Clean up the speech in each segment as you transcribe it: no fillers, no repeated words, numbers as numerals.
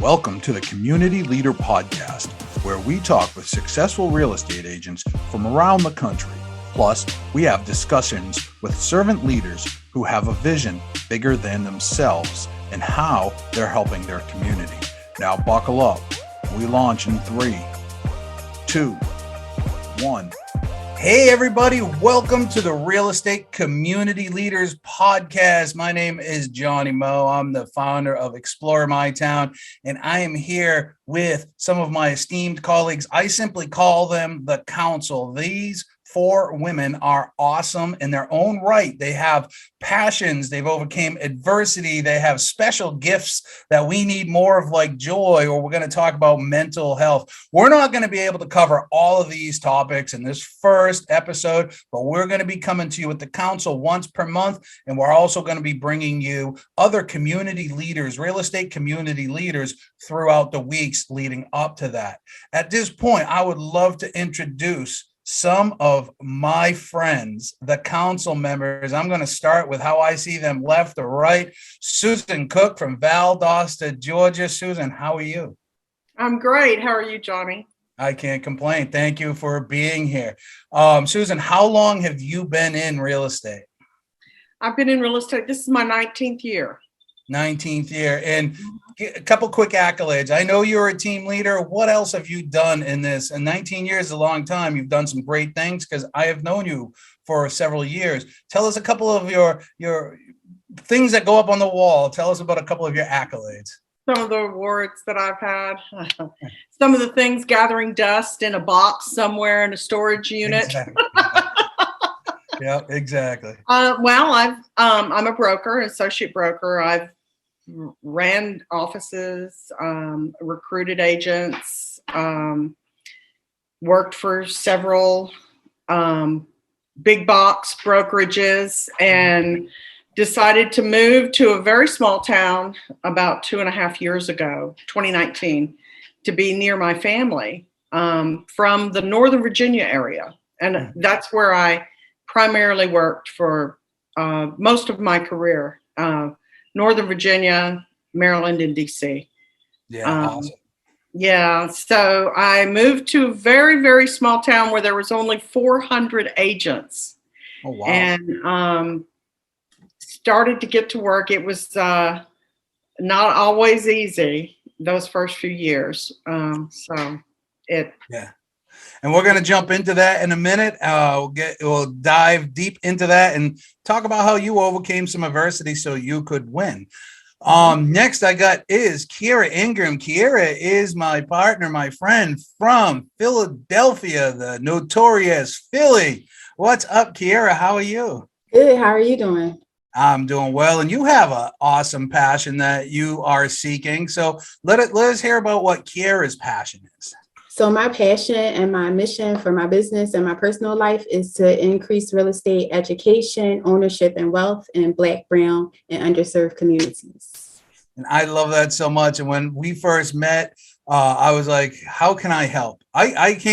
Welcome to the Community Leader Podcast, where we talk with successful real estate agents from around the country. Plus, we have discussions with servant leaders who have a vision bigger than themselves and how they're helping their community. Now buckle up. We launch in 3, 2, 1. Hey everybody, welcome to the Real Estate Community Leaders Podcast. My name is Johnny Moe. I'm the founder of Explore My Town, and I am here with some of my esteemed colleagues. I simply call them the council. These 4 women are awesome in their own right. They have passions. They've overcame adversity. They have special gifts that we need more of, like joy, or we're going to talk about mental health. We're not going to be able to cover all of these topics in this first episode, but we're going to be coming to you with the council once per month. And we're also going to be bringing you other community leaders, real estate community leaders throughout the weeks leading up to that. At this point, I would love to introduce some of my friends, the council members. I'm going to start with how I see them left to right. Susan Cook from Valdosta, Georgia. Susan, how are you? I'm great. How are you, Johnny? I can't complain. Thank you for being here. Susan, how long have you been in real estate? I've been in real estate. This is my 19th year. 19th year. And a couple quick accolades. I know you're a team leader. What else have you done in this? And 19 years is a long time. You've done some great things because I have known you for several years. Tell us a couple of your things that go up on the wall. Tell us about a couple of your accolades. Some of the awards that I've had. Some of the things gathering dust in a box somewhere in a storage unit. Exactly. Yeah, exactly. Well, I'm a broker, an associate broker. I've ran offices, recruited agents, worked for several big box brokerages, and decided to move to a very small town about 2.5 years ago, 2019, to be near my family from the Northern Virginia area. And that's where I primarily worked for most of my career, Northern Virginia, Maryland, and DC. Yeah, awesome. Yeah, so I moved to a very, very small town where there was only 400 agents. Oh, wow. And started to get to work. It was not always easy those first few years. Yeah. And we're going to jump into that in a minute. We'll dive deep into that and talk about how you overcame some adversity so you could win. Next I got is Keira Ingram. Keira is my partner, my friend from Philadelphia, the notorious Philly. What's up, Keira? How are you? Good. How are you doing? I'm doing well, and you have an awesome passion that you are seeking. So let us hear about what Keira's passion is. So my passion and my mission for my business and my personal life is to increase real estate education, ownership, and wealth in Black, Brown, and underserved communities. And I love that so much. And when we first met, I was like, how can I help? I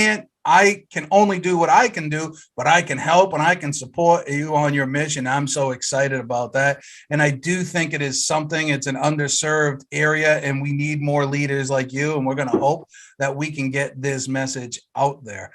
can only do what I can do, but I can help and I can support you on your mission. I'm so excited about that. And I do think it is something, it's an underserved area, and we need more leaders like you. And we're going to hope that we can get this message out there.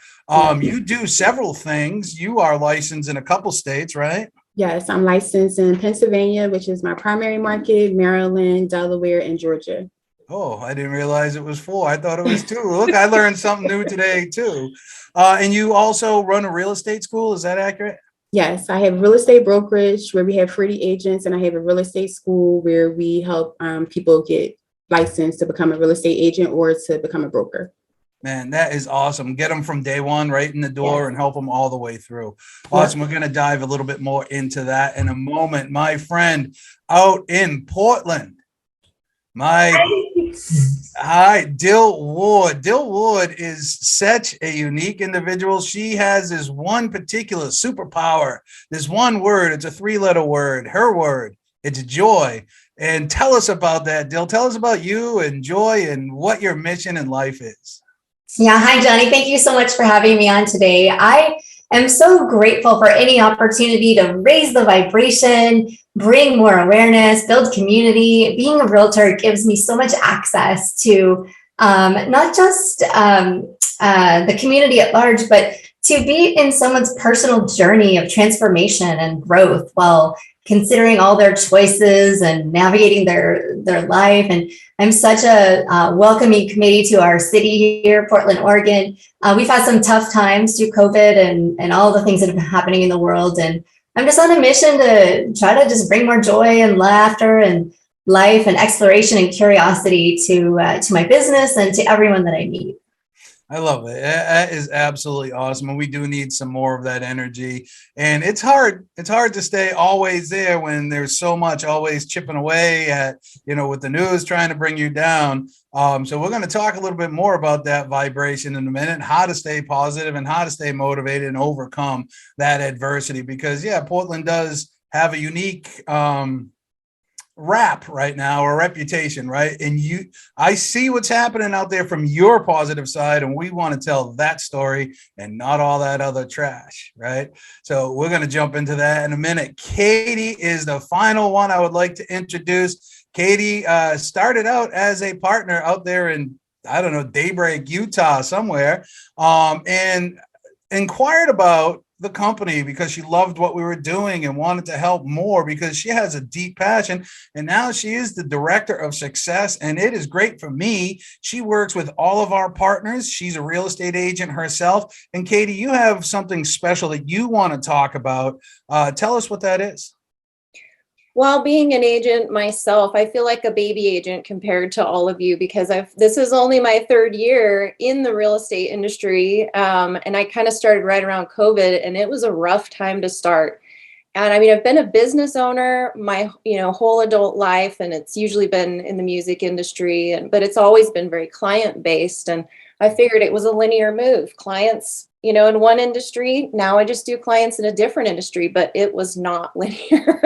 You do several things. You are licensed in a couple states, right? Yes, I'm licensed in Pennsylvania, which is my primary market, Maryland, Delaware, and Georgia. Oh, I didn't realize it was 4. I thought it was 2. Look, I learned something new today, too. And you also run a real estate school. Is that accurate? Yes, I have real estate brokerage where we have 30 agents, and I have a real estate school where we help people get licensed to become a real estate agent or to become a broker. Man, that is awesome. Get them from day one right in the door and help them all the way through. Awesome. We're going to dive a little bit more into that in a moment. My friend out in Portland, Hi, Dill Ward. Dill Ward is such a unique individual. She has this one particular superpower, this one word. It's a 3-letter word, her word. It's joy. And tell us about that, Dill. Tell us about you and joy and what your mission in life is. Yeah. Hi, Johnny. Thank you so much for having me on today. I am so grateful for any opportunity to raise the vibration, bring more awareness, build community. Being a realtor gives me so much access to not just the community at large, but to be in someone's personal journey of transformation and growth while considering all their choices and navigating their life. And I'm such a welcoming committee to our city here, Portland, Oregon. We've had some tough times through COVID and all the things that have been happening in the world. And I'm just on a mission to try to just bring more joy and laughter and life and exploration and curiosity to my business and to everyone that I meet. I love it. That is absolutely awesome. And we do need some more of that energy. And it's hard to stay always there when there's so much always chipping away at, with the news trying to bring you down. So we're going to talk a little bit more about that vibration in a minute, how to stay positive and how to stay motivated and overcome that adversity. Because, Portland does have a unique rap right now, or reputation, right? And I see what's happening out there from your positive side, and we want to tell that story and not all that other trash, right? So we're going to jump into that in a minute. Katie is the final one I would like to introduce. Katie started out as a partner out there in, Daybreak, Utah somewhere, and inquired about the company because she loved what we were doing and wanted to help more because she has a deep passion. And now she is the director of success, and it is great for me. She works with all of our partners. She's a real estate agent herself. And Katie, you have something special that you want to talk about. Tell us what that is. Well, being an agent myself, I feel like a baby agent compared to all of you because this is only my third year in the real estate industry. And I kind of started right around COVID, and it was a rough time to start. And I mean, I've been a business owner my, whole adult life, and it's usually been in the music industry, but it's always been very client based. And I figured it was a linear move. Clients, in one industry, now I just do clients in a different industry, but it was not linear.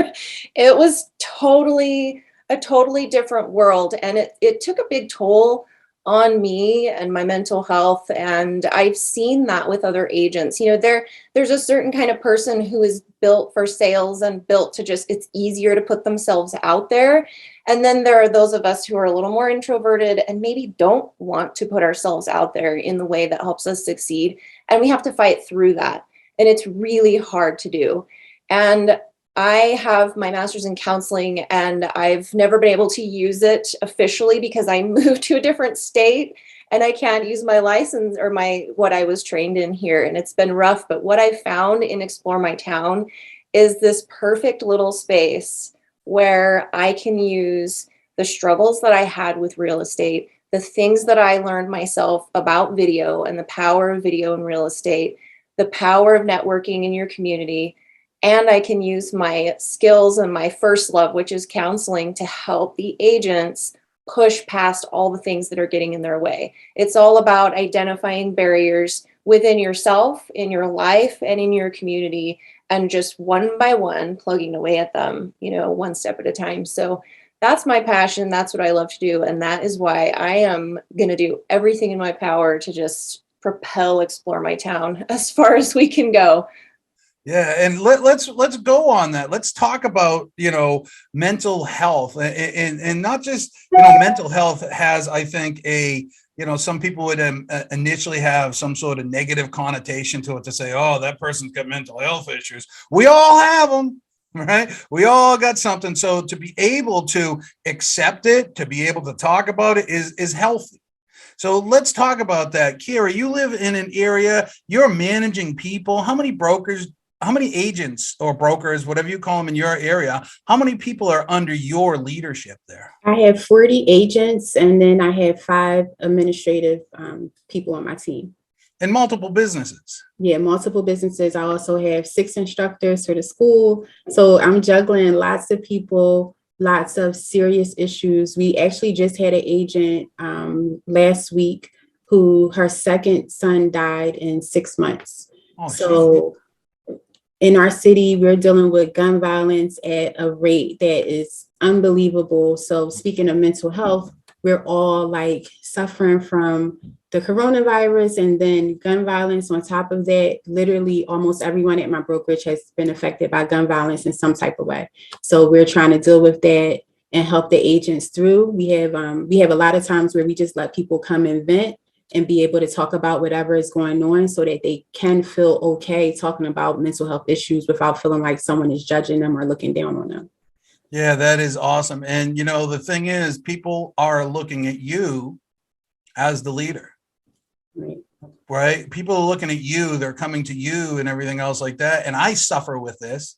It was a totally different world. And it took a big toll on me and my mental health. And I've seen that with other agents. There's a certain kind of person who is built for sales and built to it's easier to put themselves out there. And then there are those of us who are a little more introverted and maybe don't want to put ourselves out there in the way that helps us succeed. And we have to fight through that. And it's really hard to do. And I have my master's in counseling, and I've never been able to use it officially because I moved to a different state and I can't use my license or what I was trained in here. And it's been rough. But what I found in Explore My Town is this perfect little space where I can use the struggles that I had with real estate, the things that I learned myself about video and the power of video in real estate, the power of networking in your community. And I can use my skills and my first love, which is counseling, to help the agents push past all the things that are getting in their way. It's all about identifying barriers within yourself, in your life, and in your community, and just one by one plugging away at them, one step at a time. So that's my passion. That's what I love to do. And that is why I am going to do everything in my power to just propel Explore My Town as far as we can go. Yeah, and let's go on that. Let's talk about mental health, and not just mental health has, I think, some people would initially have some sort of negative connotation to it, to say, oh, that person's got mental health issues. We all have them, right? We all got something. So to be able to accept it, to be able to talk about it is healthy. So let's talk about that. Keira, you live in an area, you're managing people. How many agents or brokers, whatever you call them in your area, how many people are under your leadership there? I have 40 agents, and then I have 5 administrative people on my team. And multiple businesses. Yeah, multiple businesses. I also have 6 instructors for the school. So I'm juggling lots of people, lots of serious issues. We actually just had an agent last week who her second son died in 6 months. Oh, so in our city, we're dealing with gun violence at a rate that is unbelievable. So speaking of mental health, we're all like suffering from the coronavirus and then gun violence on top of that. Literally almost everyone at my brokerage has been affected by gun violence in some type of way. So we're trying to deal with that and help the agents through. We have a lot of times where we just let people come and vent and be able to talk about whatever is going on so that they can feel okay talking about mental health issues without feeling like someone is judging them or looking down on them. Yeah, that is awesome. And, the thing is, people are looking at you as the leader, right? People are looking at you, they're coming to you and everything else like that. And I suffer with this.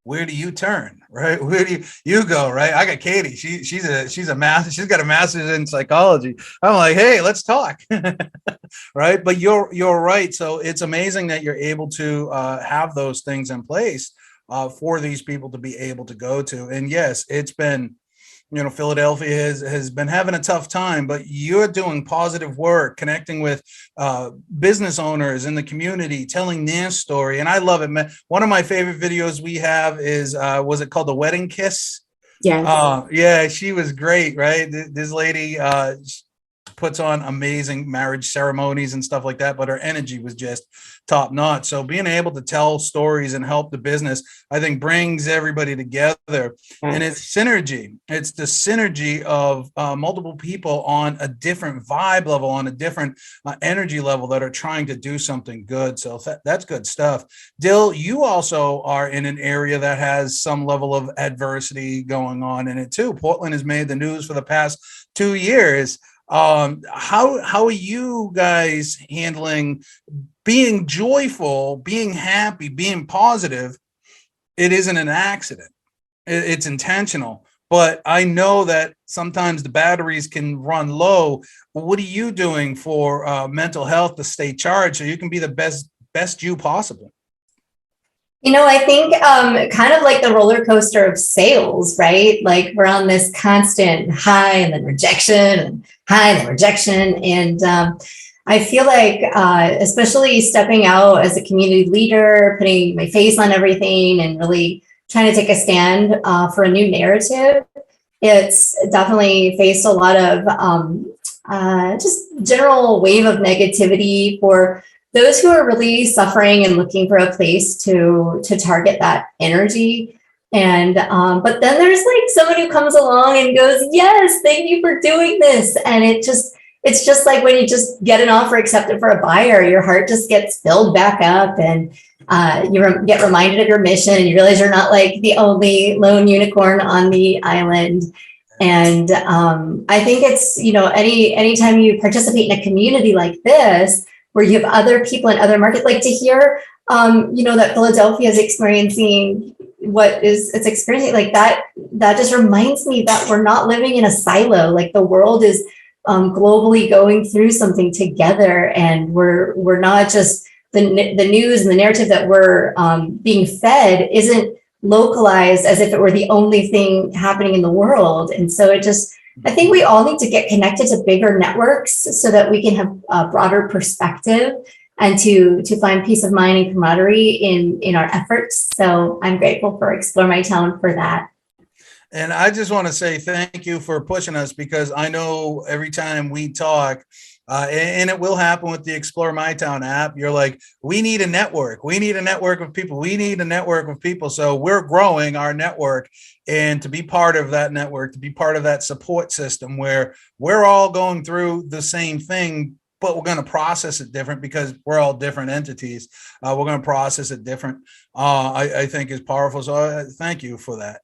Where do you turn, right? Where do you go, right? I got Katie. She's a master. She's got a master's in psychology. I'm like, hey, let's talk, right? But you're right. So it's amazing that you're able to have those things in place for these people to be able to go to. And yes, it's been, Philadelphia has been having a tough time, but you're doing positive work, connecting with business owners in the community, telling their story. And I love it, man. One of my favorite videos we have is, was it called The Wedding Kiss? Yes. Yeah, she was great, right? This lady puts on amazing marriage ceremonies and stuff like that, but her energy was just top notch. So being able to tell stories and help the business, I think, brings everybody together. And it's synergy. It's the synergy of multiple people on a different vibe level, on a different energy level that are trying to do something good. So that's good stuff. Dill, you also are in an area that has some level of adversity going on in it too. Portland has made the news for the past 2 years. How are you guys handling being joyful, being happy, being positive? It isn't an accident. It's intentional. But I know that sometimes the batteries can run low. What are you doing for mental health to stay charged so you can be the best you possible? I think kind of like the roller coaster of sales, right? Like we're on this constant high and then rejection and high and then rejection. And I feel like, especially stepping out as a community leader, putting my face on everything and really trying to take a stand for a new narrative, it's definitely faced a lot of just general wave of negativity for those who are really suffering and looking for a place to target that energy. And but then there's like someone who comes along and goes, yes, thank you for doing this. And it's just like when you just get an offer accepted for a buyer, your heart just gets filled back up, and you get reminded of your mission, and you realize you're not like the only lone unicorn on the island. And I think it's, anytime you participate in a community like this, where you have other people in other markets, like to hear, that Philadelphia is experiencing what it's experiencing, like that just reminds me that we're not living in a silo. Like the world is globally going through something together, and we're not just the news and the narrative that we're being fed isn't localized as if it were the only thing happening in the world. And so I think we all need to get connected to bigger networks so that we can have a broader perspective and to find peace of mind and camaraderie in our efforts. So I'm grateful for Explore My Town for that. And I just want to say thank you for pushing us, because I know every time we talk, and it will happen with the Explore My Town app, you're like, we need a network. We need a network of people. We need a network of people. So we're growing our network, and to be part of that network, to be part of that support system where we're all going through the same thing, but we're going to process it different because we're all different entities. We're going to process it different. I think is powerful. So thank you for that.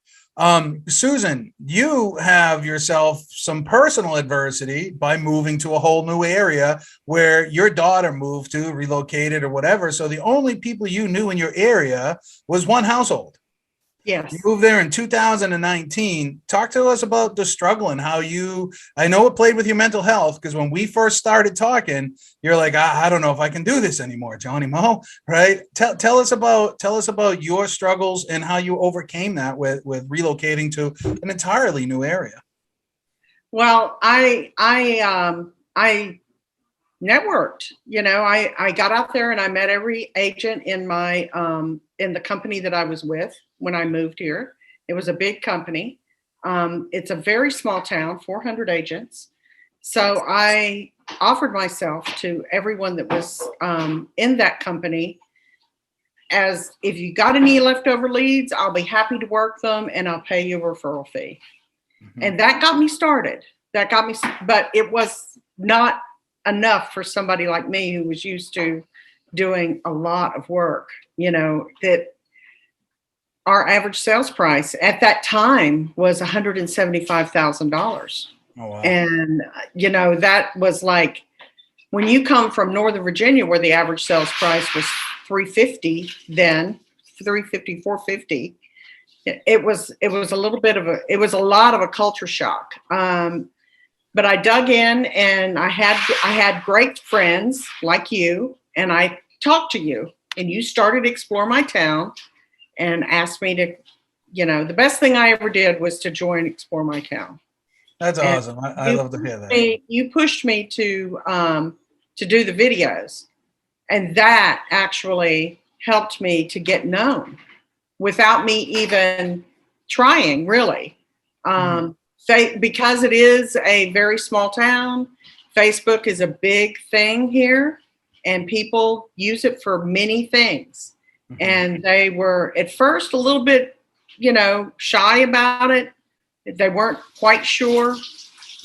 Susan, you have yourself some personal adversity by moving to a whole new area where your daughter moved to, relocated or whatever. So the only people you knew in your area was one household. Yes. You moved there in 2019. Talk to us about the struggle and how I know it played with your mental health, because when we first started talking, you're like, I don't know if I can do this anymore, Johnny Mo, right? Tell us about your struggles and how you overcame that with relocating to an entirely new area. Well, I networked, I got out there and I met every agent in my, in the company that I was with when I moved here. It was a big company. It's a very small town, 400 agents. So I offered myself to everyone that was in that company as, if you got any leftover leads, I'll be happy to work them and I'll pay you a referral fee. Mhm. And that got me started. But it was not enough for somebody like me who was used to doing a lot of work, that our average sales price at that time was $175,000. Oh, wow. And, that was like, when you come from Northern Virginia, where the average sales price was $350, then $350, $450, it was a little bit it was a lot of a culture shock. But I dug in, and I had great friends like you, and I talked to you, and you started to explore my town and asked me to, the best thing I ever did was to join Explore My Town. That's And awesome. I love to hear that. You pushed me to do the videos, and that actually helped me to get known without me even trying, really. Because it is a very small town, Facebook is a big thing here, and people use it for many things. Mhm. And they were at first a little bit, shy about it. They weren't quite sure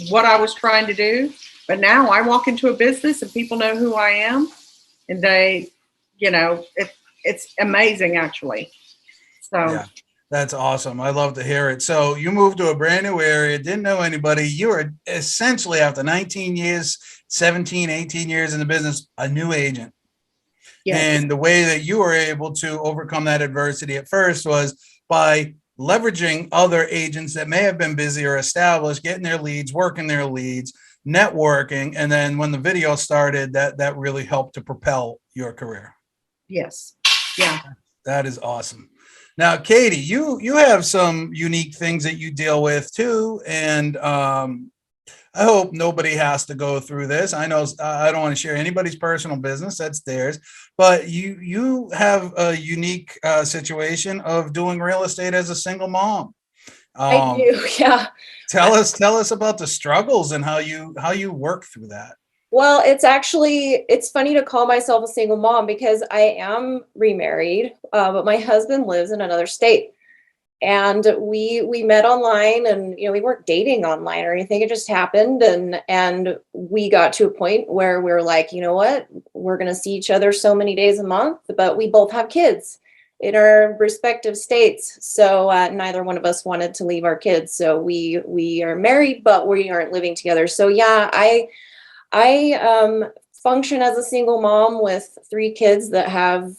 what I was trying to do. But now I walk into a business and people know who I am, and they, it's amazing, actually. So Yeah, that's awesome. I love to hear it. So you moved to a brand new area, didn't know anybody. You were essentially, after 19 years, 17, 18 years in the business, a new agent. yes. And the way that you were able to overcome that adversity at first was by leveraging other agents that may have been busy or established, getting their leads, working their leads, networking. And then when the video started, that really helped to propel your career. Yes. Yeah. That is awesome. Now, Katie, you have some unique things that you deal with too. And I hope nobody has to go through this. I know I don't want to share anybody's personal business. That's theirs. But you have a unique situation of doing real estate as a single mom. I do, yeah. Tell us about the struggles and how you work through that. Well, it's funny to call myself a single mom because I am remarried, but my husband lives in another state. And we met online, and we weren't dating online or anything. It just happened, and we got to a point where we were like, you know what, we're going to see each other so many days a month, but we both have kids in our respective states. So neither one of us wanted to leave our kids. So we are married, but we aren't living together. So yeah, I function as a single mom with 3 kids that have,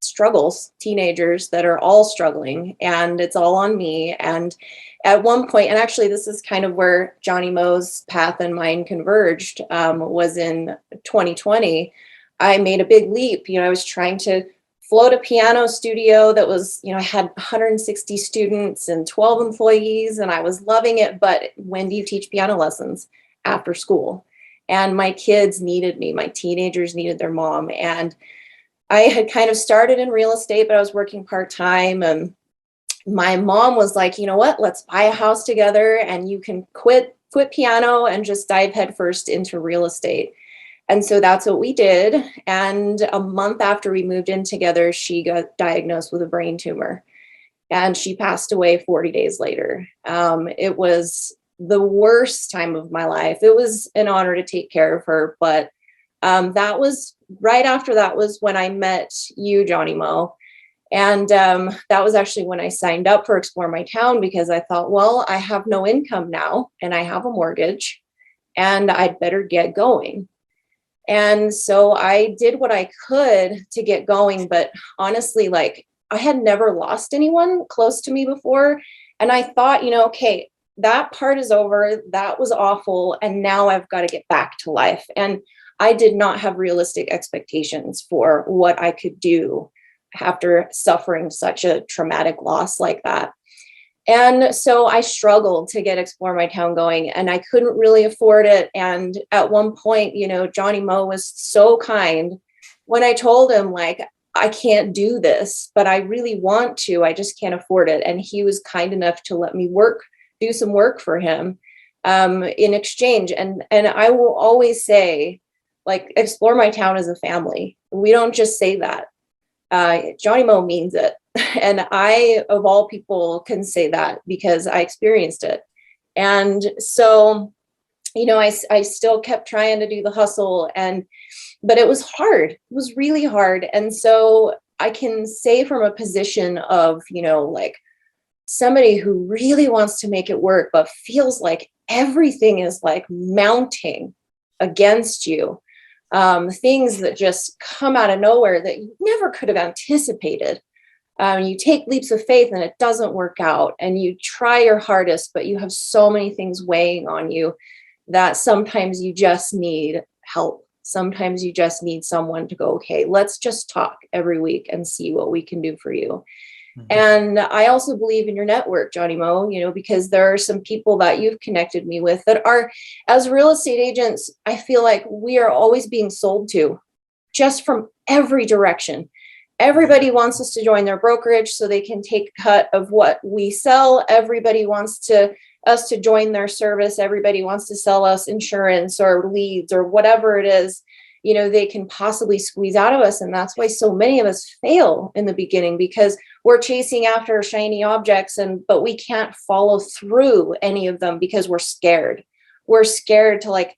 struggles, teenagers that are all struggling, and it's all on me. And at one point, and actually this is kind of where Johnny Mo's path and mine converged, was in 2020. I made a big leap. I was trying to float a piano studio that was, I had 160 students and 12 employees, and I was loving it. But when do you teach piano lessons after school? And my kids needed me. My teenagers needed their mom. And I had kind of started in real estate, but I was working part-time. And my mom was like, you know what, let's buy a house together and you can quit piano and just dive headfirst into real estate. And so that's what we did. And a month after we moved in together, she got diagnosed with a brain tumor, and she passed away 40 days later. It was the worst time of my life. It was an honor to take care of her, but that was right after that was when I met you, Johnny Mo. And that was actually when I signed up for Explore My Town, because I thought, well, I have no income now and I have a mortgage and I'd better get going. And so I did what I could to get going. But honestly, like, I had never lost anyone close to me before. And I thought, okay, that part is over. That was awful. And now I've got to get back to life. And I did not have realistic expectations for what I could do after suffering such a traumatic loss like that. And so I struggled to get Explore My Town going, and I couldn't really afford it. And at one point, Johnny Mo was so kind when I told him, like, I can't do this, but I really want to. I just can't afford it. And he was kind enough to let me do some work for him. in exchange. And I will always say, like, explore my town as a family. We don't just say that. Johnny Mo means it. And I, of all people, can say that because I experienced it. And so, you know, I still kept trying to do the hustle, but it was hard. It was really hard. And so I can say from a position of, you know, like somebody who really wants to make it work, but feels like everything is like mounting against you. Things that just come out of nowhere that you never could have anticipated. You take leaps of faith and it doesn't work out, and you try your hardest, but you have so many things weighing on you that sometimes you just need help. Sometimes you just need someone to go, okay, let's just talk every week and see what we can do for you. Mm-hmm. And I also believe in your network, Johnny Mo, you know, because there are some people that you've connected me with that are, as real estate agents, I feel like we are always being sold to just from every direction. Everybody wants us to join their brokerage so they can take a cut of what we sell. Everybody wants us to join their service. Everybody wants to sell us insurance or leads or whatever it is, you know, they can possibly squeeze out of us. And that's why so many of us fail in the beginning, because we're chasing after shiny objects, but we can't follow through any of them because we're scared. We're scared to like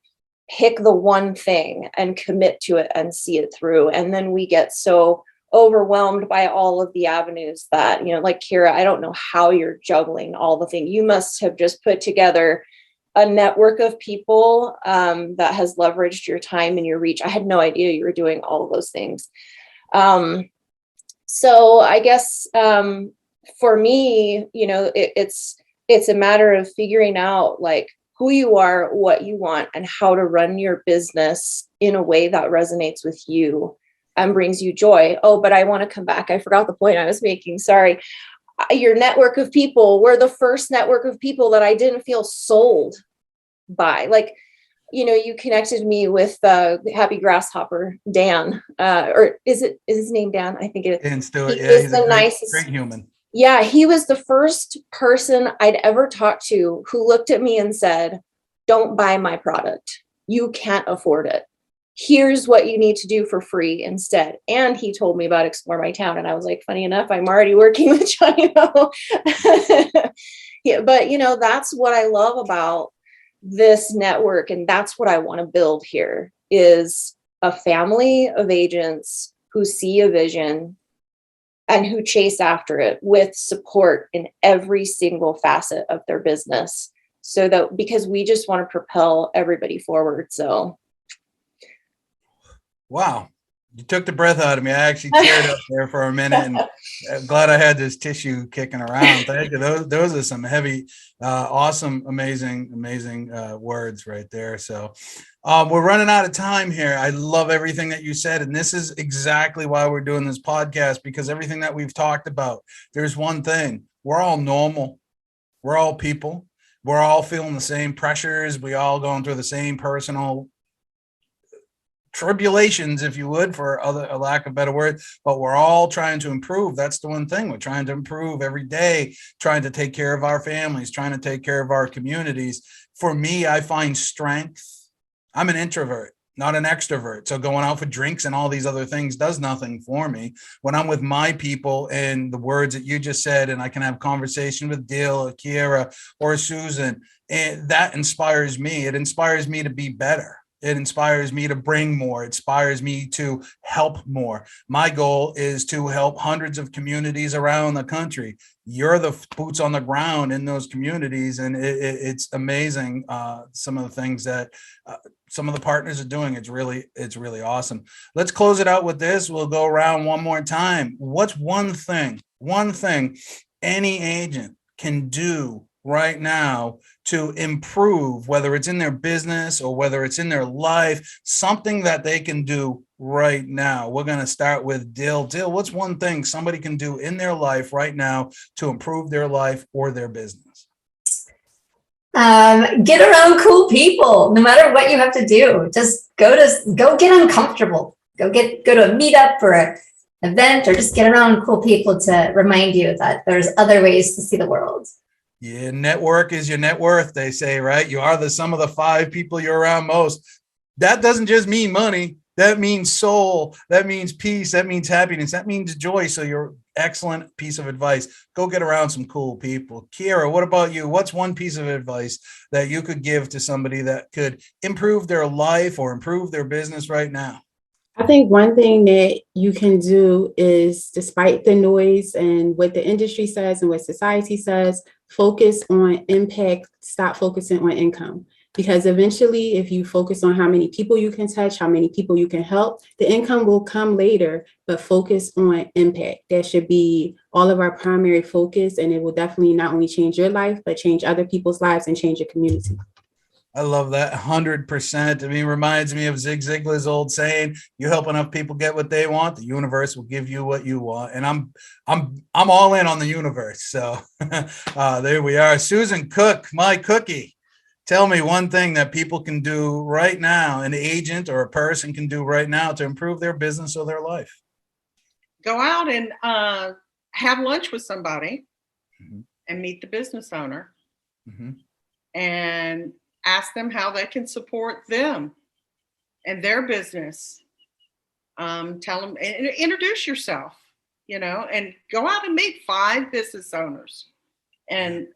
pick the one thing and commit to it and see it through. And then we get so overwhelmed by all of the avenues that, you know, like Keira, I don't know how you're juggling all the things. You must have just put together a network of people that has leveraged your time and your reach. I had no idea you were doing all of those things. So I guess for me, you know, it's a matter of figuring out like who you are, what you want, and how to run your business in a way that resonates with you and brings you joy. Oh, but I want to come back. I forgot the point I was making. Sorry. Your network of people were the first network of people that I didn't feel sold by. Like, you know, you connected me with Happy Grasshopper, Dan, or is his name Dan? I think it is. And still, He yeah, is he's the a nicest, great human. Yeah, he was the first person I'd ever talked to who looked at me and said, don't buy my product. You can't afford it. Here's what you need to do for free instead. And he told me about Explore My Town. And I was like, funny enough, I'm already working with Johnny Mo. Yeah, but you know, that's what I love about this network. And that's what I want to build here is a family of agents who see a vision and who chase after it with support in every single facet of their business. So that, because we just want to propel everybody forward. So. Wow. You took the breath out of me. I actually teared up there for a minute, and I'm glad I had this tissue kicking around. Thank you. Those are some heavy, awesome, amazing words right there. So we're running out of time here. I love everything that you said. And this is exactly why we're doing this podcast, because everything that we've talked about, there's one thing. We're all normal. We're all people. We're all feeling the same pressures. We all going through the same personal tribulations, if you would, for a lack of a better word, but we're all trying to improve. That's the one thing. We're trying to improve every day, trying to take care of our families, trying to take care of our communities. For me, I find strength. I'm an introvert, not an extrovert. So going out for drinks and all these other things does nothing for me. When I'm with my people and the words that you just said, and I can have conversation with Dill or Keira or Susan, and that inspires me. It inspires me to be better. It inspires me to bring more. It inspires me to help more. My goal is to help hundreds of communities around the country. You're the boots on the ground in those communities, and it's amazing. Some of the things that some of the partners are doing. It's really awesome. Let's close it out with this. We'll go around one more time. What's one thing any agent can do right now to improve, whether it's in their business or whether it's in their life, something that they can do right now? We're going to start with Dill. Dill, what's one thing somebody can do in their life right now to improve their life or their business? Get around cool people. No matter what you have to do, just go get uncomfortable. Go to a meetup or an event, or just get around cool people to remind you that there's other ways to see the world. Yeah, network is your net worth, they say, right? You are the sum of the 5 people you're around most. That doesn't just mean money. That means soul. That means peace. That means happiness. That means joy. So you're excellent piece of advice. Go get around some cool people. Keira, what about you? What's one piece of advice that you could give to somebody that could improve their life or improve their business right now? I think one thing that you can do is, despite the noise and what the industry says and what society says, focus on impact, stop focusing on income. Because eventually, if you focus on how many people you can touch, how many people you can help, the income will come later, but focus on impact. That should be all of our primary focus, and it will definitely not only change your life, but change other people's lives and change your community. I love that 100%. I mean, reminds me of Zig Ziglar's old saying, you help enough people get what they want, the universe will give you what you want. And I'm all in on the universe. So there we are. Susan Cook, my cookie. Tell me one thing that people can do right now, an agent or a person can do right now to improve their business or their life. Go out and have lunch with somebody Mhm. and meet the business owner Mhm. and ask them how they can support them and their business. Tell them, introduce yourself, and go out and meet 5 business owners and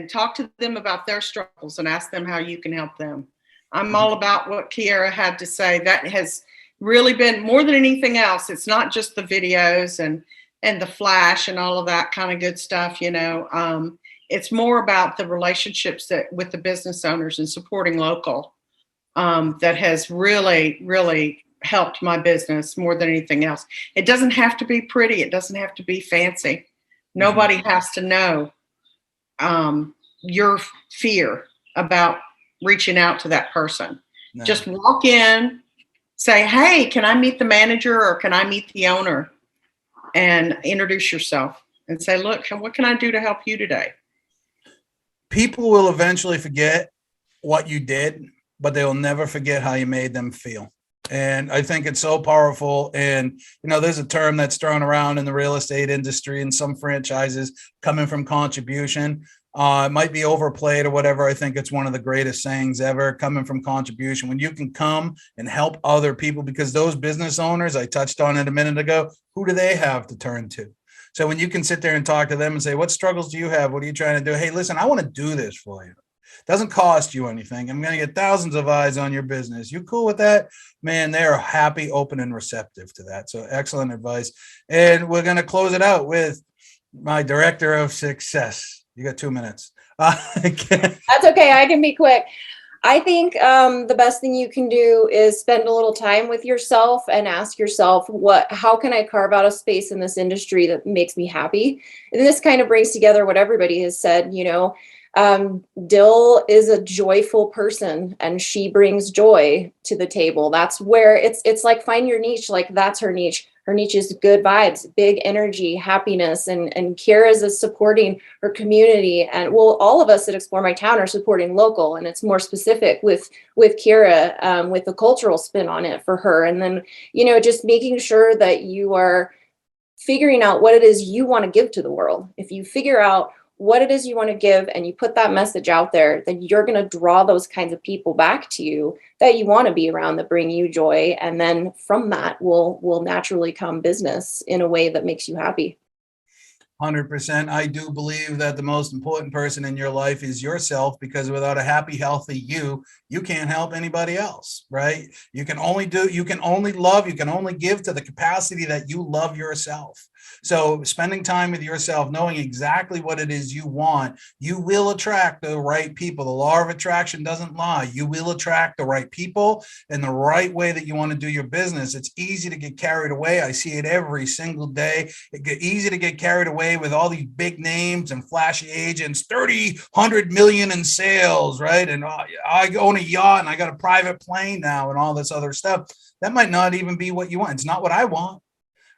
talk to them about their struggles and ask them how you can help them. I'm all about what Keira had to say. That has really been more than anything else. It's not just the videos and the flash and all of that kind of good stuff, It's more about the relationships with the business owners and supporting local, that has really, really helped my business more than anything else. It doesn't have to be pretty. It doesn't have to be fancy. Nobody has to know your fear about reaching out to that person. No. Just walk in, say, hey, can I meet the manager or can I meet the owner? And introduce yourself and say, look, what can I do to help you today? People will eventually forget what you did, but they will never forget how you made them feel. And I think it's so powerful. And, there's a term that's thrown around in the real estate industry and some franchises coming from contribution. It might be overplayed or whatever. I think it's one of the greatest sayings ever, coming from contribution. When you can come and help other people, because those business owners I touched on it a minute ago, who do they have to turn to? So when you can sit there and talk to them and say, what struggles do you have? What are you trying to do? Hey, listen, I want to do this for you. Doesn't cost you anything. I'm going to get thousands of eyes on your business. You cool with that? Man, they're happy, open, and receptive to that. So excellent advice. And we're going to close it out with my director of success. You got 2 minutes. That's okay. I can be quick. I think the best thing you can do is spend a little time with yourself and ask yourself, how can I carve out a space in this industry that makes me happy? And this kind of brings together what everybody has said. Dill is a joyful person and she brings joy to the table. That's where it's like, find your niche. Like, that's her niche. Her niche is good vibes, big energy, happiness, and Keira's is supporting her community. And all of us at Explore My Town are supporting local, and it's more specific with Keira, with the cultural spin on it for her. And then, just making sure that you are figuring out what it is you want to give to the world. If you figure out what it is you want to give and you put that message out there, then you're going to draw those kinds of people back to you that you want to be around, that bring you joy. And then from that will naturally come business in a way that makes you happy. 100%. I do believe that the most important person in your life is yourself, because without a happy, healthy you can't help anybody else, right? You can only love, you can only give to the capacity that you love yourself. So spending time with yourself, knowing exactly what it is you want, you will attract the right people. The law of attraction doesn't lie. You will attract the right people in the right way that you want to do your business. It's easy to get carried away. I see it every single day. It's easy to get carried away with all these big names and flashy agents, 30, 100 million in sales, right? And I own a yacht and I got a private plane now and all this other stuff. That might not even be what you want. It's not what I want.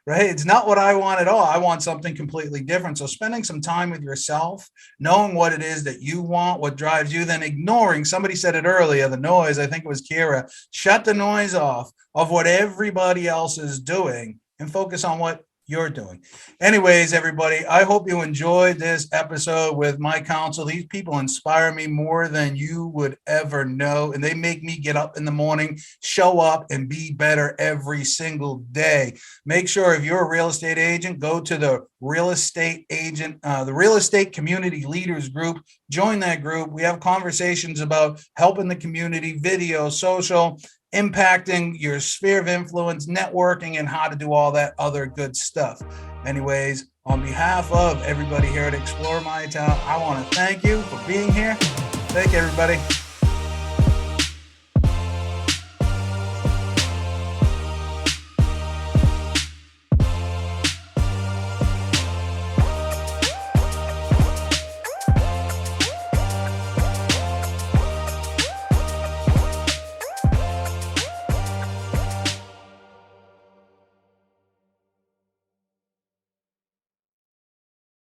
Right? It's not what I want at all. I want something completely different. So spending some time with yourself, knowing what it is that you want, what drives you, then ignoring, somebody said it earlier, the noise, I think it was Keira, shut the noise off of what everybody else is doing and focus on what you're doing. Anyways, everybody, I hope you enjoyed this episode with my counsel. These people inspire me more than you would ever know, and they make me get up in the morning, show up, and be better every single day. Make sure if you're a real estate agent, go to the real estate community leaders group. Join that group. We have conversations about helping the community, video, social, impacting your sphere of influence, networking, and how to do all that other good stuff. Anyways, on behalf of everybody here at Explore My Town, I want to thank you for being here. Thank you, everybody.